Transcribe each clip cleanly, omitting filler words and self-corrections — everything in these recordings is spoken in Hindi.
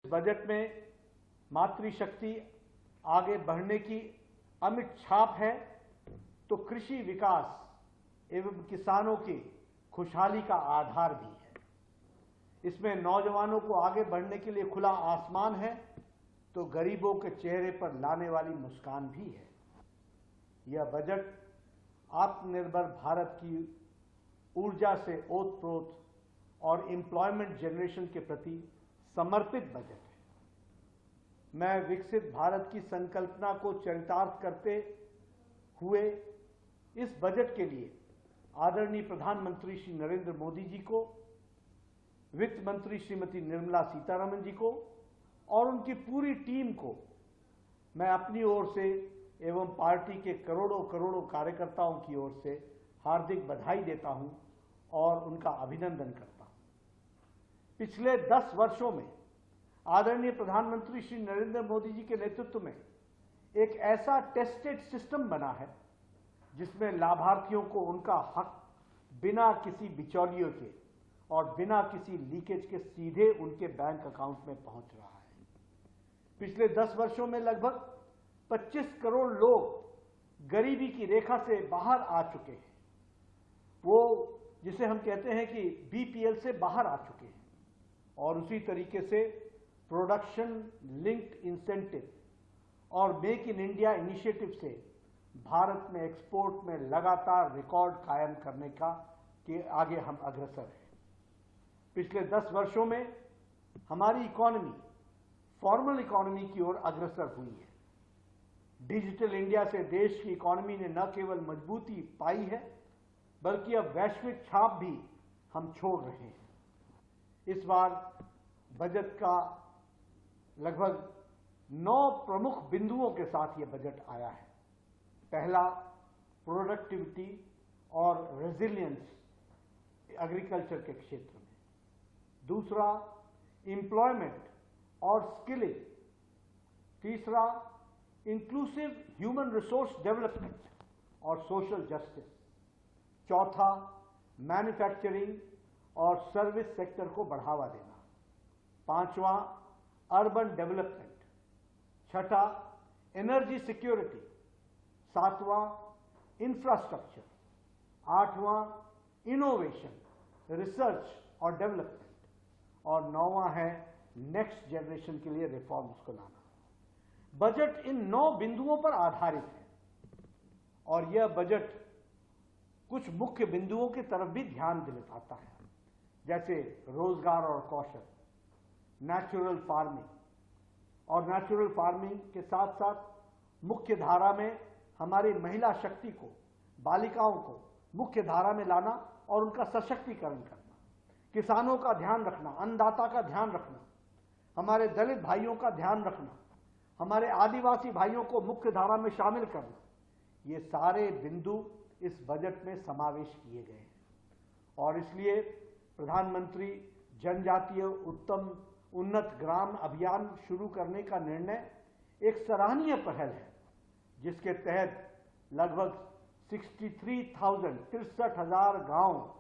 बजट में मातृशक्ति आगे बढ़ने की अमिट छाप है तो कृषि विकास एवं किसानों की खुशहाली का आधार भी है। इसमें नौजवानों को आगे बढ़ने के लिए खुला आसमान है तो गरीबों के चेहरे पर लाने वाली मुस्कान भी है। यह बजट आत्मनिर्भर भारत की ऊर्जा से ओतप्रोत और एम्प्लॉयमेंट जनरेशन के प्रति समर्पित बजट है। मैं विकसित भारत की संकल्पना को चरितार्थ करते हुए इस बजट के लिए आदरणीय प्रधानमंत्री श्री नरेंद्र मोदी जी को, वित्त मंत्री श्रीमती निर्मला सीतारमण जी को और उनकी पूरी टीम को मैं अपनी ओर से एवं पार्टी के करोड़ों करोड़ों कार्यकर्ताओं की ओर से हार्दिक बधाई देता हूं और उनका अभिनंदन करता हूं। पिछले 10 वर्षों में आदरणीय प्रधानमंत्री श्री नरेंद्र मोदी जी के नेतृत्व में एक ऐसा टेस्टेड सिस्टम बना है जिसमें लाभार्थियों को उनका हक बिना किसी बिचौलियों के और बिना किसी लीकेज के सीधे उनके बैंक अकाउंट में पहुंच रहा है। पिछले 10 वर्षों में लगभग 25 करोड़ लोग गरीबी की रेखा से बाहर आ चुके हैं। वो जिसे हम कहते हैं कि बीपीएल से बाहर आ चुके हैं और उसी तरीके से प्रोडक्शन लिंक्ड इंसेंटिव और मेक इन इंडिया इनिशिएटिव से भारत में एक्सपोर्ट में लगातार रिकॉर्ड कायम करने का के आगे हम अग्रसर हैं। पिछले 10 वर्षों में हमारी इकोनॉमी फॉर्मल इकोनॉमी की ओर अग्रसर हुई है। डिजिटल इंडिया से देश की इकोनॉमी ने न केवल मजबूती पाई है बल्कि अब वैश्विक छाप भी हम छोड़ रहे हैं। इस बार बजट का लगभग 9 प्रमुख बिंदुओं के साथ यह बजट आया है। पहला, प्रोडक्टिविटी और रेजिलियंस एग्रीकल्चर के क्षेत्र में। दूसरा, एम्प्लॉयमेंट और स्किलिंग। तीसरा, इंक्लूसिव ह्यूमन रिसोर्स डेवलपमेंट और सोशल जस्टिस। चौथा, मैन्युफैक्चरिंग और सर्विस सेक्टर को बढ़ावा देना। पांचवा, अर्बन डेवलपमेंट। छठा, एनर्जी सिक्योरिटी। सातवां, इंफ्रास्ट्रक्चर। आठवां, इनोवेशन, रिसर्च और डेवलपमेंट। और नौवां है नेक्स्ट जनरेशन के लिए रिफॉर्म्स को लाना। बजट इन 9 बिंदुओं पर आधारित है और यह बजट कुछ मुख्य बिंदुओं की तरफ भी ध्यान दिलाता है, जैसे रोजगार और कौशल, नेचुरल फार्मिंग और नेचुरल फार्मिंग के साथ साथ मुख्य धारा में हमारी महिला शक्ति को, बालिकाओं को मुख्य धारा में लाना और उनका सशक्तिकरण करना, किसानों का ध्यान रखना, अन्नदाता का ध्यान रखना, हमारे दलित भाइयों का ध्यान रखना, हमारे आदिवासी भाइयों को मुख्य धारा में शामिल करना, ये सारे बिंदु इस बजट में समावेश किए गए हैं। और इसलिए प्रधानमंत्री जनजातीय उत्तम उन्नत ग्राम अभियान शुरू करने का निर्णय एक सराहनीय पहल है, जिसके तहत लगभग 63,000 गांव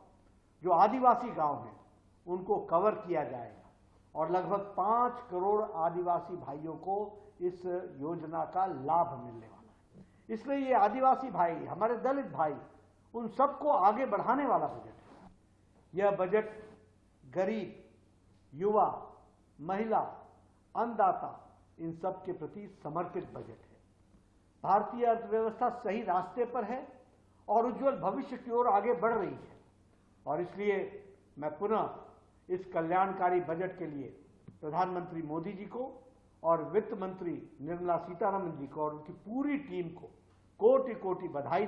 जो आदिवासी गांव हैं उनको कवर किया जाएगा और लगभग 5 करोड़ आदिवासी भाइयों को इस योजना का लाभ मिलने वाला है। इसलिए ये आदिवासी भाई, हमारे दलित भाई, उन सबको आगे बढ़ाने वाला बजट है। यह बजट गरीब, युवा, महिला, अन्नदाता, इन सब के प्रति समर्पित बजट है। भारतीय अर्थव्यवस्था सही रास्ते पर है और उज्जवल भविष्य की ओर आगे बढ़ रही है और इसलिए मैं पुनः इस कल्याणकारी बजट के लिए प्रधानमंत्री मोदी जी को और वित्त मंत्री निर्मला सीतारमण जी को और उनकी पूरी टीम को कोटि कोटि बधाई